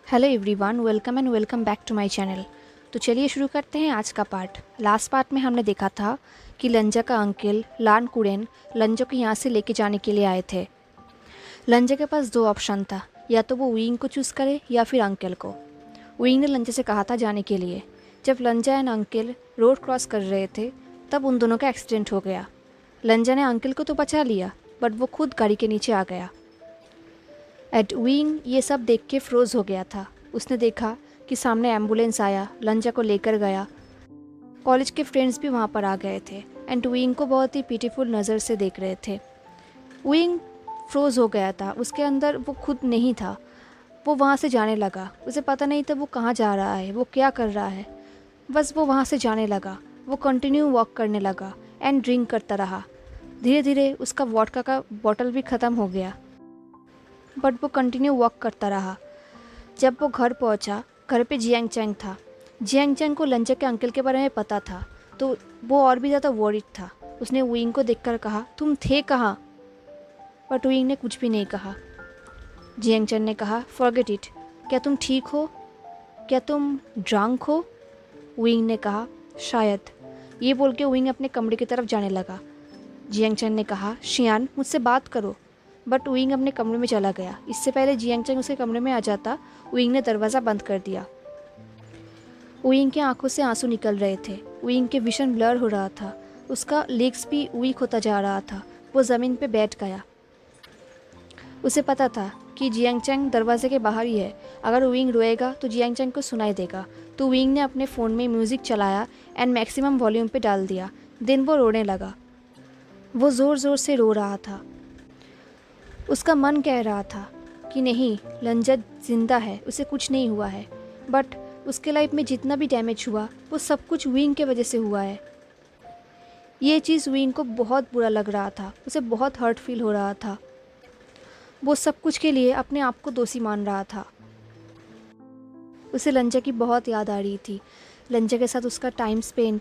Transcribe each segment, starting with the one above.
Hello everyone, welcome back to my channel. तो चलिए शुरू करते हैं आज का पार्ट। लास्ट पार्ट में हमने देखा था कि लंजा का अंकल लान कुरेन लंजा को यहाँ से लेके जाने के लिए आए थे। लंजा के पास दो ऑप्शन था, या तो वो विंग को चूज़ करे या फिर अंकल को। विंग ने लंजा से कहा था जाने के लिए। जब लंजा एंड अंकल रोड क्रॉस कर रहे थे तब उन दोनों का एक्सीडेंट हो गया। लंजा ने अंकल को तो बचा लिया, बट वो खुद गाड़ी के नीचे आ गया। विंग ये सब देख के फ्रोज हो गया था। उसने देखा कि सामने एम्बुलेंस आया, लंजा को लेकर गया। कॉलेज के फ्रेंड्स भी वहाँ पर आ गए थे एंड विंग को बहुत ही पीटीफुल नज़र से देख रहे थे। विंग फ्रोज हो गया था, उसके अंदर वो खुद नहीं था। वो वहाँ से जाने लगा। उसे पता नहीं था वो कहाँ जा रहा है, वो क्या कर रहा है। बस वो वहाँ से जाने लगा। वो कंटिन्यू वॉक करने लगा एंड ड्रिंक करता रहा। धीरे धीरे उसका वोडका का बॉटल भी ख़त्म हो गया, बट वो कंटिन्यू वॉक करता रहा। जब वो घर पहुंचा, घर पे जियांग चैंग था। जियांग चैंग को लंजा के अंकल के बारे में पता था, तो वो और भी ज़्यादा वॉरिड था। उसने विंग को देखकर कहा, तुम थे कहाँ? बट विंग ने कुछ भी नहीं कहा। जियांग चैंग ने कहा, फॉरगेट इट। क्या तुम ठीक हो? क्या तुम ड्रंक हो? विंग ने कहा, शायद। ये बोल के विंग अपने कमरे की तरफ जाने लगा। जियांग चैंग ने कहा, शियान मुझसे बात करो। बट विंग अपने कमरे में चला गया। इससे पहले जियांग चैंग उसके कमरे में आ जाता, विंग ने दरवाज़ा बंद कर दिया। विंग की आंखों से आंसू निकल रहे थे। विंग के विजन ब्लर हो रहा था। उसका लेग्स भी वीक होता जा रहा था। वो ज़मीन पे बैठ गया। उसे पता था कि जियांग चैंग दरवाजे के बाहर ही है। अगर विंग रोएगा तो जियांग चैंग को सुनाई देगा। तो विंग ने अपने फ़ोन में म्यूज़िक चलाया एंड मैक्सिमम वॉल्यूम पे डाल दिया। देन वो रोने लगा। वो ज़ोर ज़ोर से रो रहा था। उसका मन कह रहा था कि नहीं, लंजा जिंदा है, उसे कुछ नहीं हुआ है। बट उसके लाइफ में जितना भी डैमेज हुआ वो सब कुछ विंग के वजह से हुआ है। ये चीज़ विंग को बहुत बुरा लग रहा था। उसे बहुत हर्ट फील हो रहा था। वो सब कुछ के लिए अपने आप को दोषी मान रहा था। उसे लंजा की बहुत याद आ रही थी। लंजा के साथ उसका टाइम स्पेंड।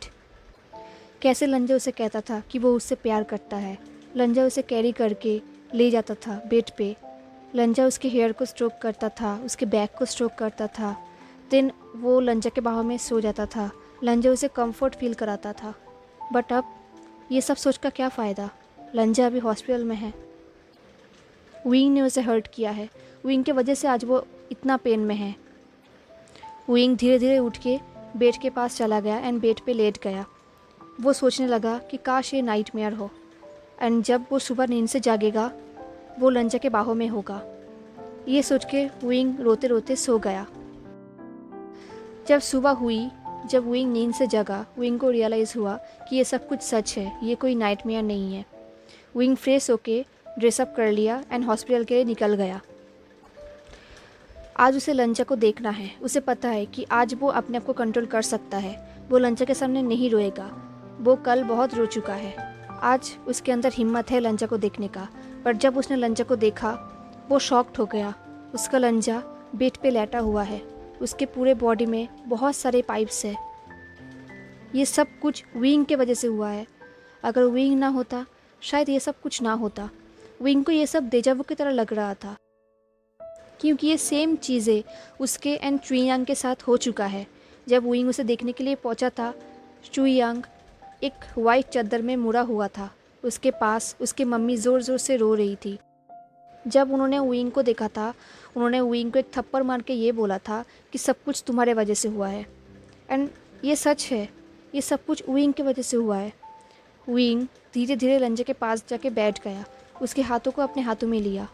कैसे लंजा उसे कहता था कि वो उससे प्यार करता है। लंजा उसे कैरी करके ले जाता था बेड पे। लंजा उसके हेयर को स्ट्रोक करता था, उसके बैक को स्ट्रोक करता था। देन वो लंजा के बाहों में सो जाता था। लंजा उसे कंफर्ट फील कराता था। बट अब ये सब सोच का क्या फ़ायदा? लंजा अभी हॉस्पिटल में है। विंग ने उसे हर्ट किया है। विंग की वजह से आज वो इतना पेन में है। विंग धीरे धीरे उठ के बेड के पास चला गया एंड बेड पे लेट गया। वो सोचने लगा कि काश ये नाइटमेयर हो एंड जब वो सुबह नींद से जागेगा वो लंजा के बाहों में होगा। ये सोच के विंग रोते रोते सो गया। जब सुबह हुई, जब विंग नींद से जगा, विंग को रियलाइज़ हुआ कि ये सब कुछ सच है, ये कोई नाइटमेयर नहीं है। विंग फ्रेश होके ड्रेसअप कर लिया एंड हॉस्पिटल के लिए निकल गया। आज उसे लंजा को देखना है। उसे पता है कि आज वो अपने आप को कंट्रोल कर सकता है। वो लंजा के सामने नहीं रोएगा। वो कल बहुत रो चुका है। आज उसके अंदर हिम्मत है लंजा को देखने का। पर जब उसने लंजा को देखा वो शॉक्ड हो गया। उसका लंजा बेड पे लेटा हुआ है। उसके पूरे बॉडी में बहुत सारे पाइप्स है। ये सब कुछ विंग के वजह से हुआ है। अगर विंग ना होता शायद ये सब कुछ ना होता। विंग को ये सब डेजावू की तरह लग रहा था, क्योंकि ये सेम चीज़ें उसके एंड चुईयांग के साथ हो चुका है। जब विंग उसे देखने के लिए पहुंचा था, चुईयांग एक वाइट चादर में मुड़ा हुआ था। उसके पास उसकी मम्मी ज़ोर ज़ोर से रो रही थी। जब उन्होंने विंग को देखा था, उन्होंने विंग को एक थप्पड़ मार के ये बोला था कि सब कुछ तुम्हारे वजह से हुआ है। एंड ये सच है, ये सब कुछ विंग की वजह से हुआ है। विंग धीरे धीरे लंजा के पास जाके बैठ गया। उसके हाथों को अपने हाथों में लिया।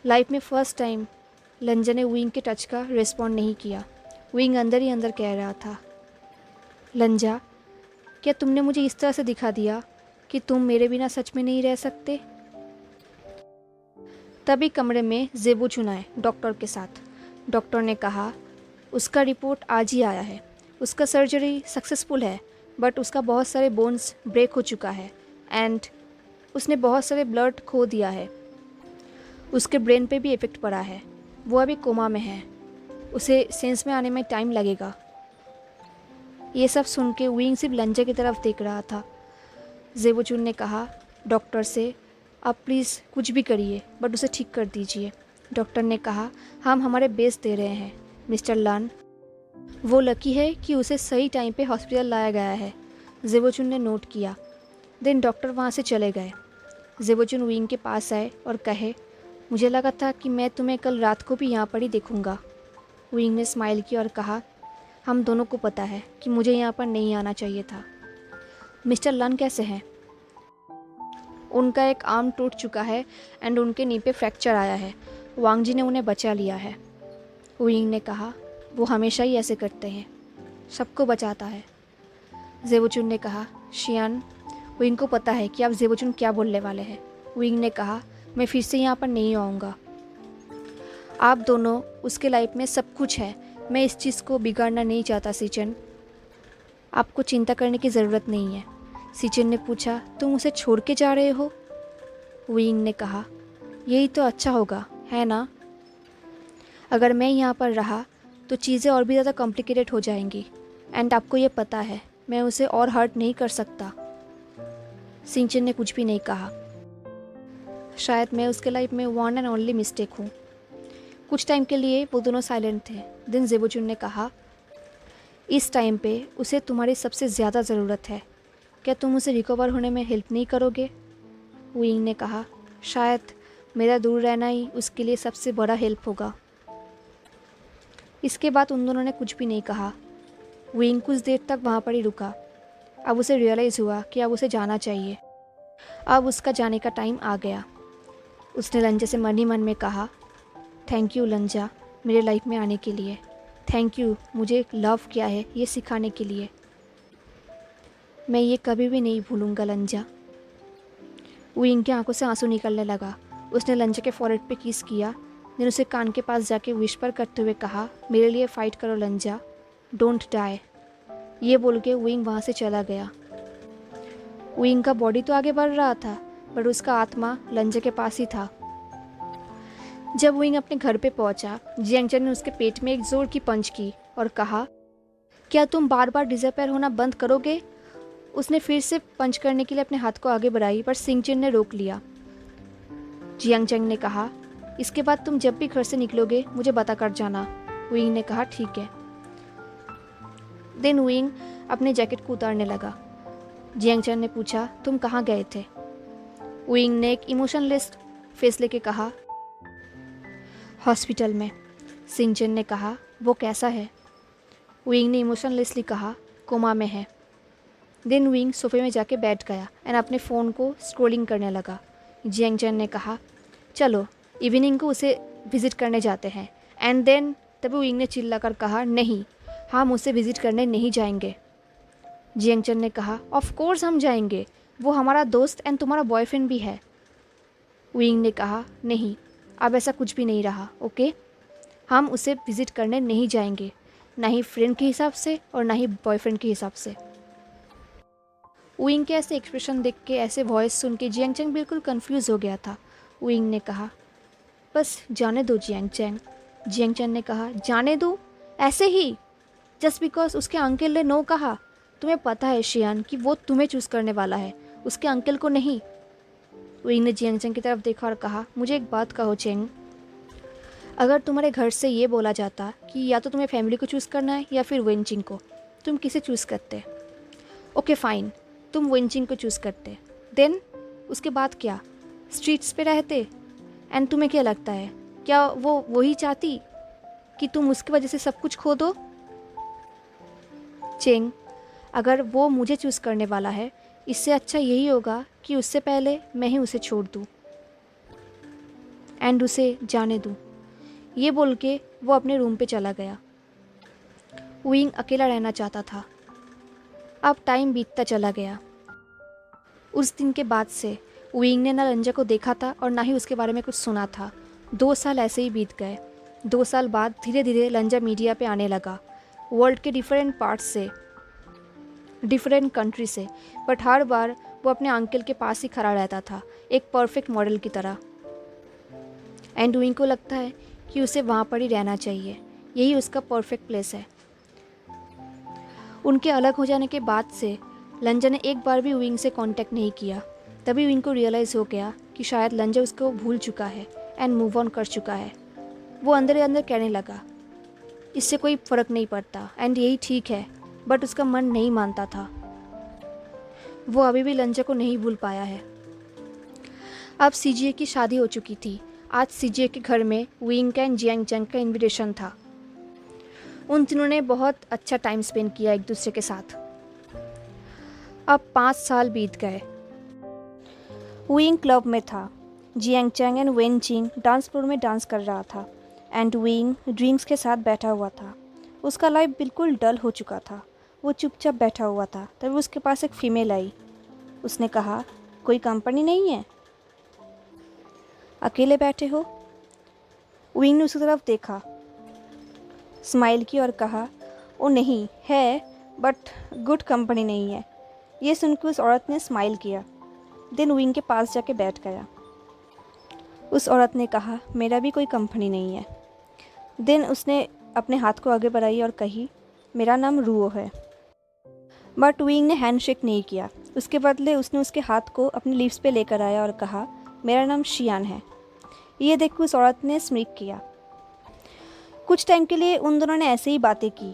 लाइफ में फ़र्स्ट टाइम लंजा ने विंग के टच का रिस्पॉन्ड नहीं किया। विंग अंदर ही अंदर कह रहा था, लंजा, क्या तुमने मुझे इस तरह से दिखा दिया कि तुम मेरे बिना सच में नहीं रह सकते? तभी कमरे में जेबू चुनाए डॉक्टर के साथ। डॉक्टर ने कहा, उसका रिपोर्ट आज ही आया है। उसका सर्जरी सक्सेसफुल है, बट उसका बहुत सारे बोन्स ब्रेक हो चुका है एंड उसने बहुत सारे ब्लड खो दिया है। उसके ब्रेन पे भी इफ़ेक्ट पड़ा है। वो अभी कोमा में है। उसे सेंस में आने में टाइम लगेगा। ये सब सुन के विंग सिर्फ लंजा की तरफ देख रहा था। ज़ेबोचुन ने कहा डॉक्टर से, आप प्लीज़ कुछ भी करिए बट उसे ठीक कर दीजिए। डॉक्टर ने कहा, हम हमारे बेस्ट दे रहे हैं मिस्टर लन। वो लकी है कि उसे सही टाइम पे हॉस्पिटल लाया गया है, ज़ेबोचुन ने नोट किया। देन डॉक्टर वहाँ से चले गए। ज़ेबोचुन विंग के पास आए और कहे, मुझे लगा था कि मैं तुम्हें कल रात को भी यहाँ पर ही देखूँगा। विंग ने स्माइल किया और कहा, हम दोनों को पता है कि मुझे यहाँ पर नहीं आना चाहिए था। मिस्टर लन कैसे हैं? उनका एक आर्म टूट चुका है एंड उनके नी पे फ्रैक्चर आया है। वांग जी ने उन्हें बचा लिया है। विंग ने कहा, वो हमेशा ही ऐसे करते हैं, सबको बचाता है। ज़ेबोचुन ने कहा, शियान, विंग को पता है कि आप ज़ेबोचुन क्या बोलने वाले हैं। विंग ने कहा, मैं फिर से यहाँ पर नहीं आऊँगा। आप दोनों, उसके लाइफ में सब कुछ है, मैं इस चीज़ को बिगाड़ना नहीं चाहता सीचन। आपको चिंता करने की ज़रूरत नहीं है। सीचन ने पूछा, तुम उसे छोड़ के जा रहे हो? विंग ने कहा, यही तो अच्छा होगा, है ना? अगर मैं यहाँ पर रहा तो चीज़ें और भी ज़्यादा कॉम्प्लिकेटेड हो जाएंगी एंड आपको ये पता है मैं उसे और हर्ट नहीं कर सकता। सिंचन ने कुछ भी नहीं कहा। शायद मैं उसके लाइफ में वन एंड ओनली मिस्टेक हूँ। कुछ टाइम के लिए वो दोनों साइलेंट थे। देन ज़ेबोचुन ने कहा, इस टाइम पे उसे तुम्हारी सबसे ज़्यादा ज़रूरत है, क्या तुम उसे रिकवर होने में हेल्प नहीं करोगे? विंग ने कहा, शायद मेरा दूर रहना ही उसके लिए सबसे बड़ा हेल्प होगा। इसके बाद उन दोनों ने कुछ भी नहीं कहा। विंग कुछ देर तक वहाँ पर ही रुका। अब उसे रियलाइज़ हुआ कि अब उसे जाना चाहिए। अब उसका जाने का टाइम आ गया। उसने लंजा से मन ही मन में कहा, थैंक यू लंजा, मेरे लाइफ में आने के लिए। थैंक यू मुझे लव क्या है ये सिखाने के लिए। मैं ये कभी भी नहीं भूलूंगा लंजा। विंग की आंखों से आंसू निकलने लगा। उसने लंजा के फॉरहेड पे किस किया, देन उसे कान के पास जाके विस्पर करते हुए कहा, मेरे लिए फ़ाइट करो लंजा, डोंट डाई। ये बोल के विंग वहाँ से चला गया। विंग का बॉडी तो आगे बढ़ रहा था पर उसका आत्मा लंजा के पास ही था। जब विंग अपने घर पे पहुंचा, जियांगचन ने उसके पेट में एक जोर की पंच की और कहा, क्या तुम बार बार डिसअपेयर होना बंद करोगे? उसने फिर से पंच करने के लिए अपने हाथ को आगे बढ़ाई पर सिंगचन ने रोक लिया। जियांगचन ने कहा, इसके बाद तुम जब भी घर से निकलोगे मुझे बता कर जाना। विंग ने कहा, ठीक है। देन विंग अपने जैकेट को उतारने लगा। जियांगचन ने पूछा, तुम कहाँ गए थे? विंग ने एक इमोशनलेस फेस लेके कहा, हॉस्पिटल में। सिंचन ने कहा, वो कैसा है? विंग ने इमोशनलेसली कहा, कोमा में है। देन विंग सोफे में जाके बैठ गया एंड अपने फ़ोन को स्क्रॉलिंग करने लगा। जियांगचन ने कहा, चलो इवनिंग को उसे विज़िट करने जाते हैं। एंड देन तभी विंग ने चिल्लाकर कहा, नहीं, हम उसे विज़िट करने नहीं जाएंगे। जियांगचन ने कहा, ऑफ कोर्स हम जाएंगे, वो हमारा दोस्त एंड तुम्हारा बॉयफ्रेंड भी है। विंग ने कहा, नहीं, अब ऐसा कुछ भी नहीं रहा, ओके? हम उसे विज़िट करने नहीं जाएंगे, ना ही फ्रेंड के हिसाब से और ना ही बॉयफ्रेंड के हिसाब से। विंग के ऐसे एक्सप्रेशन देख के, ऐसे वॉइस सुन के जियांगचन बिल्कुल कंफ्यूज हो गया था। विंग ने कहा, बस जाने दो जियांगचन। जियांगचन ने कहा, जाने दो? ऐसे ही? जस्ट बिकॉज उसके अंकल ने नो कहा? तुम्हें पता है शियान कि वो तुम्हें चूज़ करने वाला है, उसके अंकल को नहीं। विंग ने जियांगचन की तरफ देखा और कहा, मुझे एक बात कहो चेंग, अगर तुम्हारे घर से ये बोला जाता कि या तो तुम्हें फैमिली को चूज़ करना है या फिर वेंचिंग को, तुम किसे चूज़ करते? ओके फाइन, तुम वेंचिंग को चूज़ करते। देन उसके बाद क्या? स्ट्रीट्स पे रहते? एंड तुम्हें क्या लगता है, क्या वो वही चाहती कि तुम उसकी वजह से सब कुछ खो दो? चेंग, अगर वो मुझे चूज़ करने वाला है, इससे अच्छा यही होगा कि उससे पहले मैं ही उसे छोड़ दूँ एंड उसे जाने दूँ। ये बोल के वो अपने रूम पे चला गया। विंग अकेला रहना चाहता था। अब टाइम बीतता चला गया। उस दिन के बाद से विंग ने ना लंजा को देखा था और ना ही उसके बारे में कुछ सुना था। 2 साल ऐसे ही बीत गए। 2 साल बाद धीरे धीरे लंजा मीडिया पे आने लगा, वर्ल्ड के डिफरेंट पार्ट्स से, डिफरेंट कंट्री से, बट हर बार वो अपने अंकल के पास ही खड़ा रहता था, एक परफेक्ट मॉडल की तरह। एंड विंग को लगता है कि उसे वहाँ पर ही रहना चाहिए, यही उसका परफेक्ट प्लेस है। उनके अलग हो जाने के बाद से लंजा ने एक बार भी विंग से कांटेक्ट नहीं किया। तभी विंग को रियलाइज़ हो गया कि शायद लंजा उसको भूल चुका है एंड मूव ऑन कर चुका है। वो अंदर ही अंदर कहने लगा, इससे कोई फ़र्क नहीं पड़ता एंड यही ठीक है, बट उसका मन नहीं मानता था। वो अभी भी लंजा को नहीं भूल पाया है। अब सीजीए की शादी हो चुकी थी। आज सीजीए के घर में विंग एंड जियांग चंग का इनविटेशन था। उन तीनों ने बहुत अच्छा टाइम स्पेंड किया एक दूसरे के साथ। अब 5 साल बीत गए। विंग क्लब में था। जियांग चंग and when Ching dance floor में डांस कर रहा था एंड विंग ड्रिंक्स के साथ बैठा हुआ था। उसका लाइफ बिल्कुल डल हो चुका था। वो चुपचाप बैठा हुआ था। तभी उसके पास एक फ़ीमेल आई। उसने कहा, कोई कंपनी नहीं है? अकेले बैठे हो? विंग ने उसकी तरफ देखा, स्माइल की और कहा, ओ नहीं है, बट गुड कंपनी नहीं है। ये सुनकर उस औरत ने स्माइल किया। देन विंग के पास जाके बैठ गया। उस औरत ने कहा, मेरा भी कोई कंपनी नहीं है। देन उसने अपने हाथ को आगे बढ़ाई और कही, मेरा नाम रूओ है। बट विंग ने हैंडशेक नहीं किया। उसके बदले उसने उसके हाथ को अपनी लिप्स पे लेकर आया और कहा, मेरा नाम शियान है। ये देखकर उस औरत ने स्मिक किया। कुछ टाइम के लिए उन दोनों ने ऐसे ही बातें की।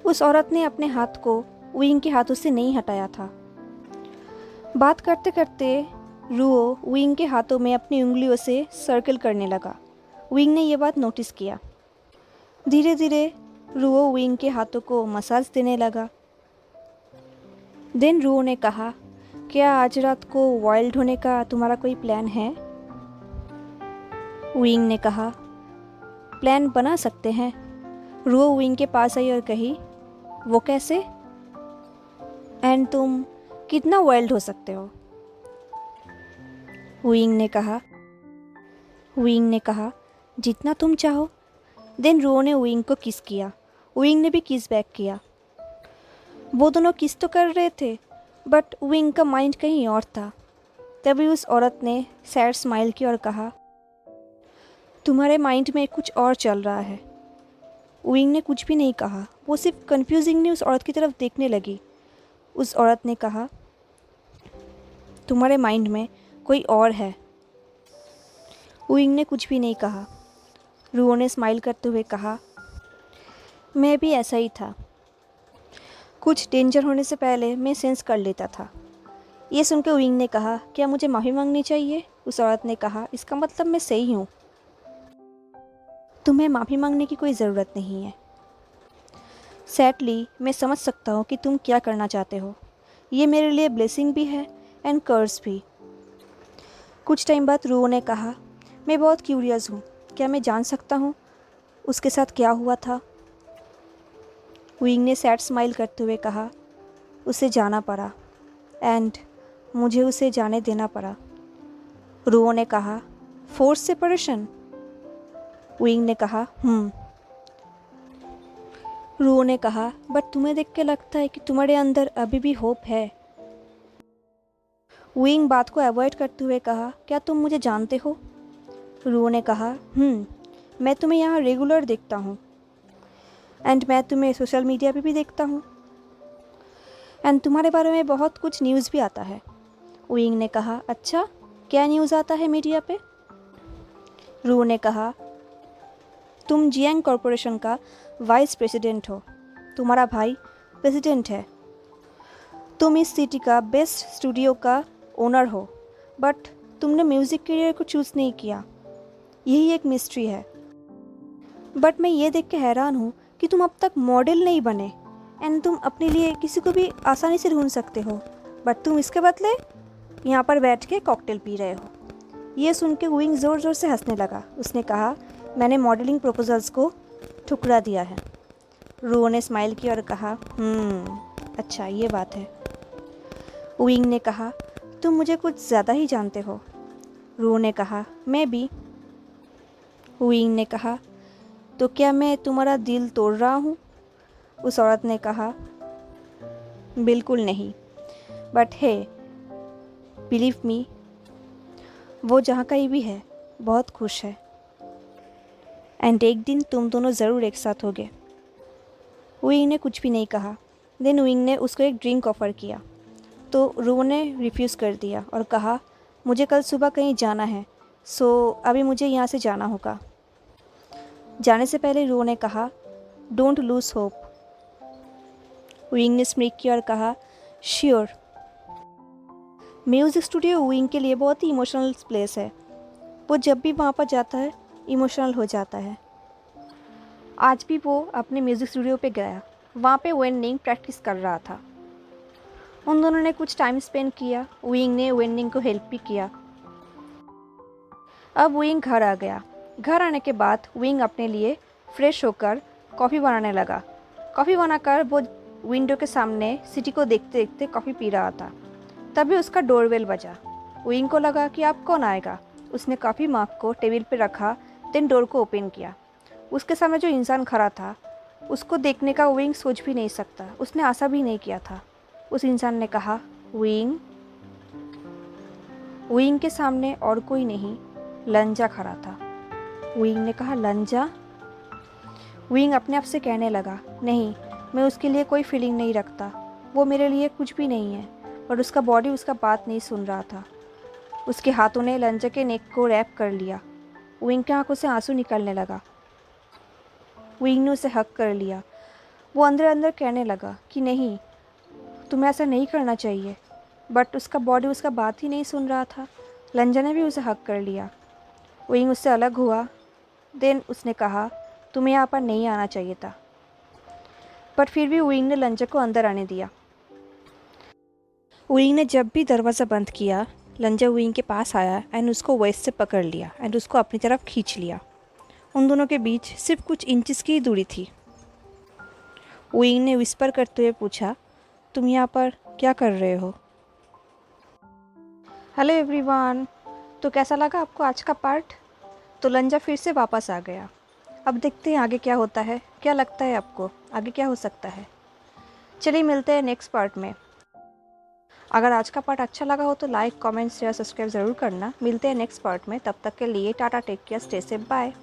उस औरत ने अपने हाथ को विंग के हाथों से नहीं हटाया था। बात करते करते रूओ विंग के हाथों में अपनी उंगलियों से सर्कल करने लगा। विंग ने यह बात नोटिस किया। धीरे धीरे रूओ विंग के हाथों को मसाज देने लगा। देन रूओ ने कहा, क्या आज रात को वाइल्ड होने का तुम्हारा कोई प्लान है? विंग ने कहा, प्लान बना सकते हैं। रूओ विंग के पास आई और कही, वो कैसे? एंड तुम कितना वाइल्ड हो सकते हो? विंग ने कहा, जितना तुम चाहो। देन रूओ ने विंग को किस किया। विंग ने भी किस बैक किया। वो दोनों किस तो कर रहे थे, बट विंग का माइंड कहीं और था। तभी उस औरत ने सैड स्माइल की और कहा, तुम्हारे माइंड में कुछ और चल रहा है। विंग ने कुछ भी नहीं कहा। वो सिर्फ कन्फ्यूजिंगली उस औरत की तरफ देखने लगी। उस औरत ने कहा, तुम्हारे माइंड में कोई और है। विंग ने कुछ भी नहीं कहा। रूओ ने स्माइल करते हुए कहा, मैं भी ऐसा ही था। कुछ डेंजर होने से पहले मैं सेंस कर लेता था। ये सुनकर विंग ने कहा, क्या मुझे माफ़ी मांगनी चाहिए? उस औरत ने कहा, इसका मतलब मैं सही हूँ। तुम्हें माफ़ी मांगने की कोई ज़रूरत नहीं है। सैडली मैं समझ सकता हूँ कि तुम क्या करना चाहते हो। ये मेरे लिए ब्लेसिंग भी है एंड कर्स भी। कुछ टाइम बाद रूओ ने कहा, मैं बहुत क्यूरियस हूँ। क्या मैं जान सकता हूँ उसके साथ क्या हुआ था? विंग ने सैड स्माइल करते हुए कहा, उसे जाना पड़ा एंड मुझे उसे जाने देना पड़ा। रूओ ने कहा, फोर्स सेपरेशन? विंग ने कहा, रूओ ने कहा, बट तुम्हें देख के लगता है कि तुम्हारे अंदर अभी भी होप है। विंग बात को अवॉइड करते हुए कहा, क्या तुम मुझे जानते हो? रूओ ने कहा, मैं तुम्हें यहाँ रेगुलर देखता हूँ एंड मैं तुम्हें सोशल मीडिया पे भी देखता हूँ एंड तुम्हारे बारे में बहुत कुछ न्यूज़ भी आता है। विंग ने कहा, अच्छा क्या न्यूज़ आता है मीडिया पे? रूओ ने कहा, तुम जियांग कॉरपोरेशन का वाइस प्रेसिडेंट हो। तुम्हारा भाई प्रेसिडेंट है। तुम इस सिटी का बेस्ट स्टूडियो का ओनर हो, बट तुमने म्यूज़िक करियर को चूज़ नहीं किया। यही एक मिस्ट्री है। बट मैं ये देख के हैरान हूँ कि तुम अब तक मॉडल नहीं बने एंड तुम अपने लिए किसी को भी आसानी से ढूंढ सकते हो, बट तुम इसके बदले यहाँ पर बैठ के कॉकटेल पी रहे हो। ये सुन के विंग ज़ोर ज़ोर से हंसने लगा। उसने कहा, मैंने मॉडलिंग प्रपोजल्स को ठुकरा दिया है। रूओ ने स्माइल किया और कहा, अच्छा ये बात है। विंग ने कहा, तुम मुझे कुछ ज़्यादा ही जानते हो। रूओ ने कहा, मैं भी। विंग ने कहा, तो क्या मैं तुम्हारा दिल तोड़ रहा हूँ? उस औरत ने कहा, बिल्कुल नहीं, बट हे बिलीव मी, वो जहाँ कहीं भी है बहुत खुश है एंड एक दिन तुम दोनों ज़रूर एक साथ होगे। विंग ने कुछ भी नहीं कहा। देन विंग ने उसको एक ड्रिंक ऑफ़र किया तो रू ने रिफ्यूज़ कर दिया और कहा मुझे कल सुबह कहीं जाना है, सो अभी मुझे यहाँ से जाना होगा। जाने से पहले रू ने कहा डोंट लूज़ होप। विंग ने स्मिक किया और कहा श्योर। म्यूज़िक स्टूडियो विंग के लिए बहुत ही इमोशनल प्लेस है। वो जब भी वहाँ पर जाता है इमोशनल हो जाता है। आज भी वो अपने म्यूज़िक स्टूडियो पे गया। वहाँ पे वेननिंग प्रैक्टिस कर रहा था। उन दोनों ने कुछ टाइम स्पेंड किया। विंग ने वेननिंग को हेल्प भी किया। अब विंग घर आ गया। घर आने के बाद विंग अपने लिए फ्रेश होकर कॉफ़ी बनाने लगा। कॉफ़ी बनाकर वो विंडो के सामने सिटी को देखते देखते कॉफ़ी पी रहा था। तभी उसका डोरबेल बजा। विंग को लगा कि अब कौन आएगा। उसने कॉफ़ी मग को टेबल पर रखा, देन डोर को ओपन किया। उसके सामने जो इंसान खड़ा था उसको देखने का विंग सोच भी नहीं सकता। उसने आशा भी नहीं किया था। उस इंसान ने कहा विंग। विंग के सामने और कोई नहीं, लंजा खड़ा था। विंग ने कहा लंजा। विंग अपने आप से कहने लगा नहीं, मैं उसके लिए कोई फीलिंग नहीं रखता, वो मेरे लिए कुछ भी नहीं है। पर उसका बॉडी उसका बात नहीं सुन रहा था। उसके हाथों ने लंजा के नेक को रैप कर लिया। विंग के आंखों से आंसू निकलने लगा। विंग ने उसे हक कर लिया। वो अंदर अंदर कहने लगा कि नहीं, तुम्हें ऐसा नहीं करना चाहिए, बट उसका बॉडी उसका बात ही नहीं सुन रहा था। लंजा ने भी उसे हक कर लिया। विंग उससे अलग हुआ। देन उसने कहा तुम्हें यहाँ पर नहीं आना चाहिए था। बट फिर भी विंग ने लंजा को अंदर आने दिया। विंग ने जब भी दरवाज़ा बंद किया, लंजा विंग के पास आया एंड उसको वेस्ट से पकड़ लिया एंड उसको अपनी तरफ खींच लिया। उन दोनों के बीच सिर्फ कुछ इंचेस की ही दूरी थी। विंग ने विस्पर करते हुए पूछा तुम यहाँ पर क्या कर रहे हो? हेलो एवरीवन, तो कैसा लगा आपको आज का पार्ट? तो लंजा फिर से वापस आ गया। अब देखते हैं आगे क्या होता है। क्या लगता है आपको आगे क्या हो सकता है? चलिए मिलते हैं नेक्स्ट पार्ट में। अगर आज का पार्ट अच्छा लगा हो तो लाइक, कमेंट, शेयर, सब्सक्राइब ज़रूर करना। मिलते हैं नेक्स्ट पार्ट में। तब तक के लिए tata, take care, stay safe, bye.